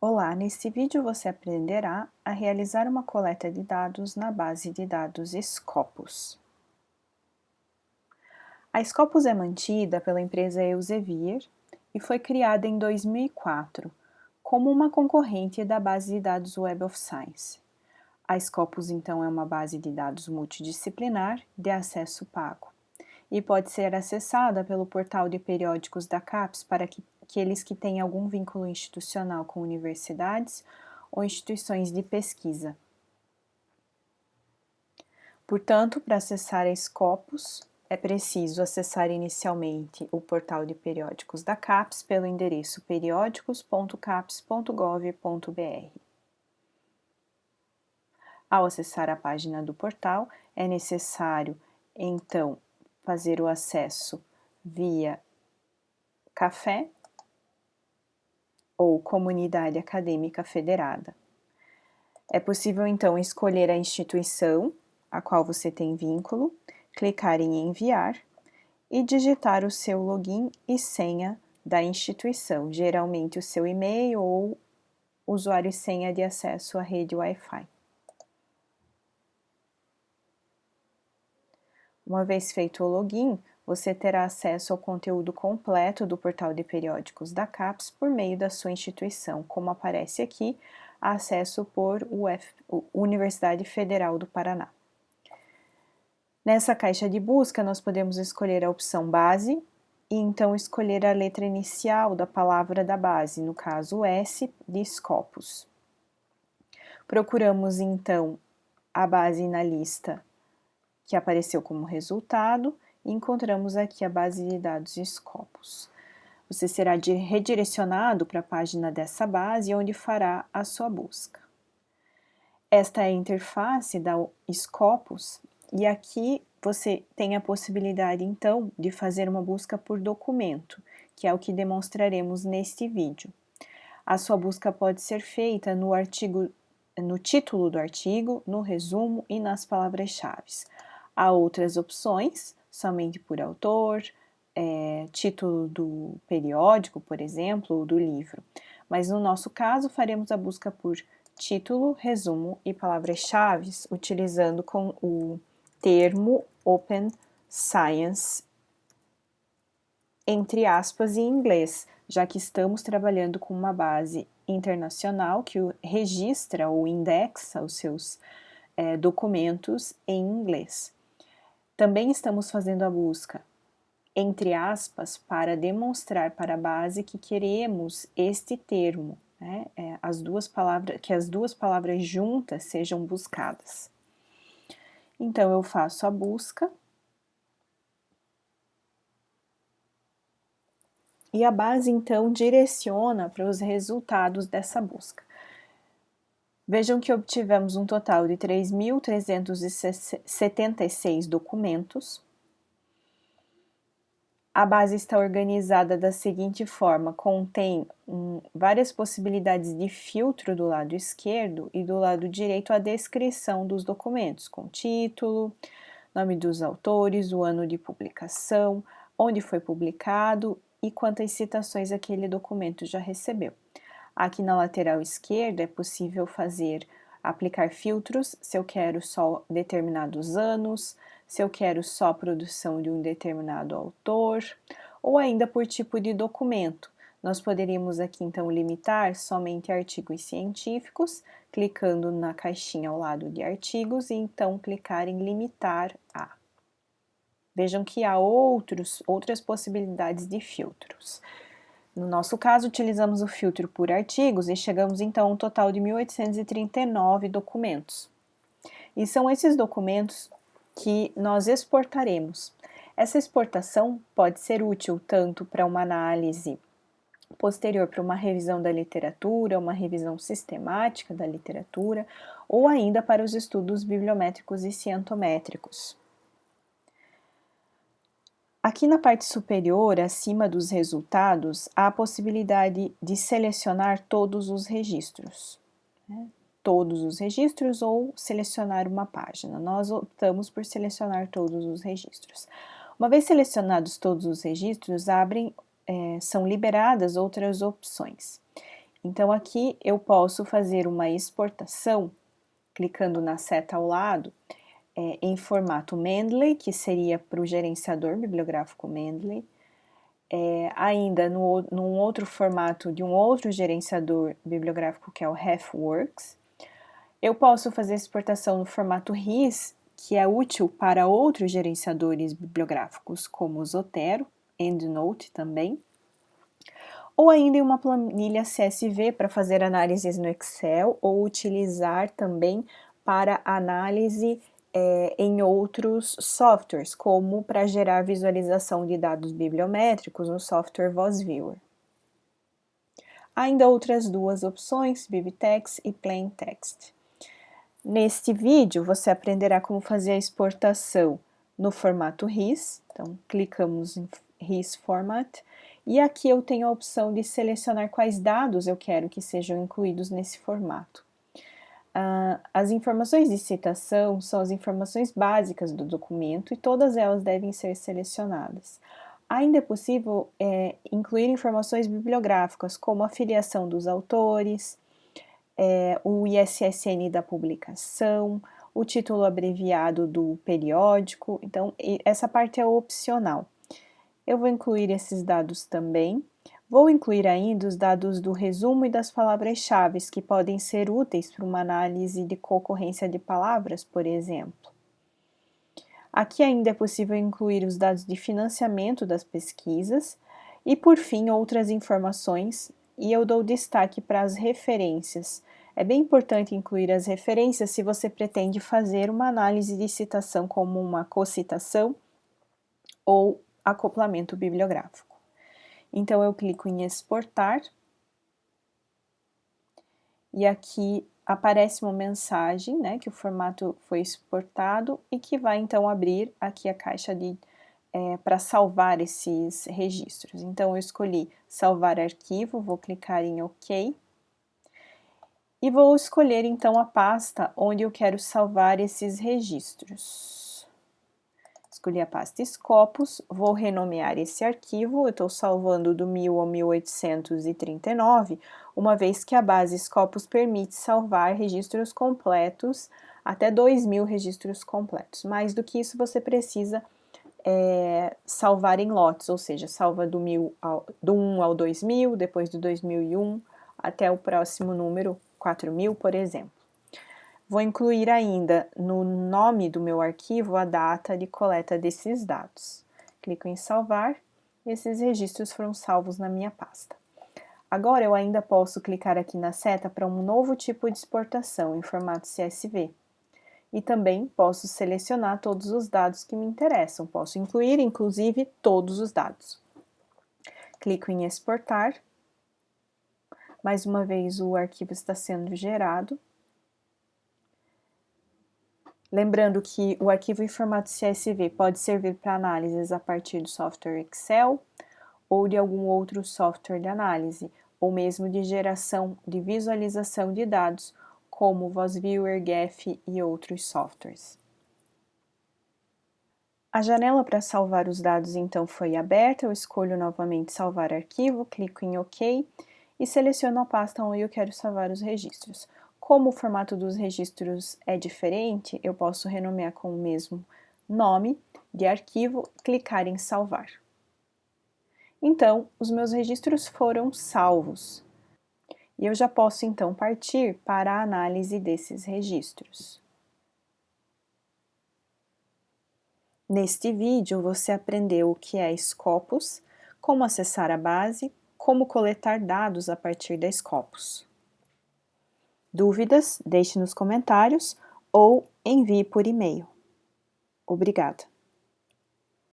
Olá, nesse vídeo você aprenderá a realizar uma coleta de dados na base de dados Scopus. A Scopus é mantida pela empresa Elsevier e foi criada em 2004 como uma concorrente da base de dados Web of Science. A Scopus, então, é uma base de dados multidisciplinar de acesso pago e pode ser acessada pelo portal de periódicos da CAPES para aqueles que têm algum vínculo institucional com universidades ou instituições de pesquisa. Portanto, para acessar a Scopus, é preciso acessar inicialmente o portal de periódicos da CAPES pelo endereço periódicos.capes.gov.br. Ao acessar a página do portal, é necessário, então, fazer o acesso via Café ou Comunidade Acadêmica Federada. É possível, então, escolher a instituição a qual você tem vínculo, clicar em Enviar e digitar o seu login e senha da instituição, geralmente o seu e-mail ou usuário e senha de acesso à rede Wi-Fi. Uma vez feito o login, você terá acesso ao conteúdo completo do portal de periódicos da CAPES por meio da sua instituição, como aparece aqui, acesso por Universidade Federal do Paraná. Nessa caixa de busca, nós podemos escolher a opção base e então escolher a letra inicial da palavra da base, no caso S de Scopus. Procuramos então a base na lista que apareceu como resultado e encontramos aqui a base de dados Scopus. Você será redirecionado para a página dessa base, onde fará a sua busca. Esta é a interface da Scopus e aqui você tem a possibilidade, então, de fazer uma busca por documento, que é o que demonstraremos neste vídeo. A sua busca pode ser feita no título do artigo, no resumo e nas palavras-chave. Há outras opções, somente por autor, título do periódico, por exemplo, ou do livro. Mas no nosso caso, faremos a busca por título, resumo e palavras-chave, utilizando com o termo Open Science, entre aspas, em inglês, já que estamos trabalhando com uma base internacional que registra ou indexa os seus documentos em inglês. Também estamos fazendo a busca, entre aspas, para demonstrar para a base que queremos este termo, né? Que as duas palavras juntas sejam buscadas. Então, eu faço a busca e a base, então, direciona para os resultados dessa busca. Vejam que obtivemos um total de 3.376 documentos. A base está organizada da seguinte forma: contém várias possibilidades de filtro do lado esquerdo e do lado direito a descrição dos documentos, com título, nome dos autores, o ano de publicação, onde foi publicado e quantas citações aquele documento já recebeu. Aqui na lateral esquerda é possível aplicar filtros, se eu quero só determinados anos, se eu quero só a produção de um determinado autor, ou ainda por tipo de documento. Nós poderíamos aqui então limitar somente artigos científicos, clicando na caixinha ao lado de artigos e então clicar em limitar a. Vejam que há outras possibilidades de filtros. No nosso caso, utilizamos o filtro por artigos e chegamos então a um total de 1.839 documentos. E são esses documentos que nós exportaremos. Essa exportação pode ser útil tanto para uma análise posterior, para uma revisão da literatura, uma revisão sistemática da literatura, ou ainda para os estudos bibliométricos e cientométricos. Aqui na parte superior, acima dos resultados, há a possibilidade de selecionar todos os registros, né? Todos os registros ou selecionar uma página. Nós optamos por selecionar todos os registros. Uma vez selecionados todos os registros, são liberadas outras opções. Então, aqui eu posso fazer uma exportação, clicando na seta ao lado, em formato Mendeley, que seria para o gerenciador bibliográfico Mendeley, ainda num outro formato de um outro gerenciador bibliográfico, que é o RefWorks. Eu posso fazer exportação no formato RIS, que é útil para outros gerenciadores bibliográficos, como o Zotero, EndNote também, ou ainda em uma planilha CSV para fazer análises no Excel, ou utilizar também para análise em outros softwares, como para gerar visualização de dados bibliométricos no software VozViewer. Há ainda outras duas opções, BibTeX e PlainText. Neste vídeo, você aprenderá como fazer a exportação no formato RIS, então clicamos em RIS Format, e aqui eu tenho a opção de selecionar quais dados eu quero que sejam incluídos nesse formato. As informações de citação são as informações básicas do documento e todas elas devem ser selecionadas. Ainda é possível incluir informações bibliográficas, como a filiação dos autores, o ISSN da publicação, o título abreviado do periódico, então essa parte é opcional. Eu vou incluir esses dados também. Vou incluir ainda os dados do resumo e das palavras-chave, que podem ser úteis para uma análise de concorrência de palavras, por exemplo. Aqui ainda é possível incluir os dados de financiamento das pesquisas e, por fim, outras informações, e eu dou destaque para as referências. É bem importante incluir as referências se você pretende fazer uma análise de citação como uma cocitação ou acoplamento bibliográfico. Então, eu clico em exportar e aqui aparece uma mensagem, né, que o formato foi exportado e que vai então abrir aqui a caixa para salvar esses registros. Então, eu escolhi salvar arquivo, vou clicar em OK e vou escolher então a pasta onde eu quero salvar esses registros. Escolhi a pasta Scopus, vou renomear esse arquivo, eu estou salvando do 1000 ao 1839, uma vez que a base Scopus permite salvar registros completos, até 2000 registros completos. Mais do que isso, você precisa salvar em lotes, ou seja, salva do 1 ao 2000, depois do 2001, até o próximo número, 4000, por exemplo. Vou incluir ainda no nome do meu arquivo a data de coleta desses dados. Clico em salvar, esses registros foram salvos na minha pasta. Agora eu ainda posso clicar aqui na seta para um novo tipo de exportação em formato CSV. E também posso selecionar todos os dados que me interessam, posso incluir, inclusive, todos os dados. Clico em exportar. Mais uma vez o arquivo está sendo gerado. Lembrando que o arquivo em formato CSV pode servir para análises a partir do software Excel ou de algum outro software de análise, ou mesmo de geração de visualização de dados, como VozViewer, Gephi e outros softwares. A janela para salvar os dados então foi aberta, eu escolho novamente salvar arquivo, clico em OK e seleciono a pasta onde eu quero salvar os registros. Como o formato dos registros é diferente, eu posso renomear com o mesmo nome de arquivo, clicar em salvar. Então, os meus registros foram salvos. E eu já posso então partir para a análise desses registros. Neste vídeo, você aprendeu o que é Scopus, como acessar a base, como coletar dados a partir da Scopus. Dúvidas? Deixe nos comentários ou envie por e-mail. Obrigada!